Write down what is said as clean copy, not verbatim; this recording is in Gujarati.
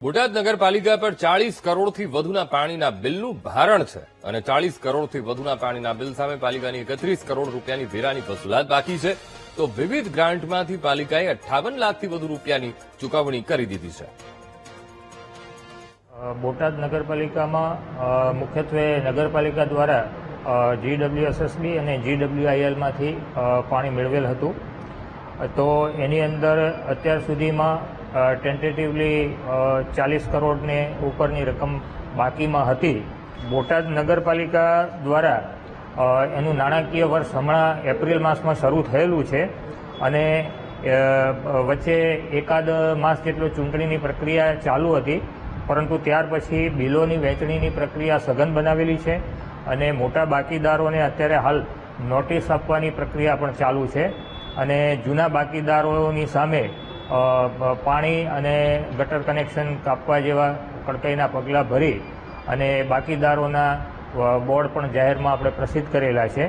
બોટાદ નગરપાલિકા પર 40 કરોડથી વધુના પાણીના બિલનું ભારણ છે અને 40 કરોડથી વધુના પાણીના બિલ સામે પાલિકાની 31 કરોડ રૂપિયાની વેરાની વસૂલાત બાકી છે. તો વિવિધ ગ્રાન્ટમાંથી પાલિકાએ 58 લાખથી વધુ રૂપિયાની ચૂકવણી કરી દીધી છે. બોટાદ નગરપાલિકામાં મુખ્યત્વે નગરપાલિકા દ્વારા GWSSB અને GWILમાંથી પાણી મેળવેલ હતું. તો એની અંદર અત્યાર સુધીમાં ટેન્ટેટિવલી 40 કરોડને ઉપરની રકમ બાકીમાં હતી. બોટાદ નગરપાલિકા દ્વારા એનું નાણાકીય વર્ષ હમણાં એપ્રિલ માસમાં શરૂ થયેલું છે અને વચ્ચે એકાદ માસ જેટલો ચૂંટણીની પ્રક્રિયા ચાલુ હતી, પરંતુ ત્યાર પછી બિલોની વહેંચણીની પ્રક્રિયા સઘન બનાવેલી છે અને મોટા બાકીદારોને અત્યારે હાલ નોટિસ આપવાની પ્રક્રિયા પણ ચાલુ છે અને જૂના બાકીદારોની સામે પાણી અને ગટર કનેક્શન કાપવા જેવા કડકાઈના પગલાં ભરી અને બાકીદારોના બોર્ડ પણ જાહેરમાં આપણે પ્રસિદ્ધ કરેલા છે.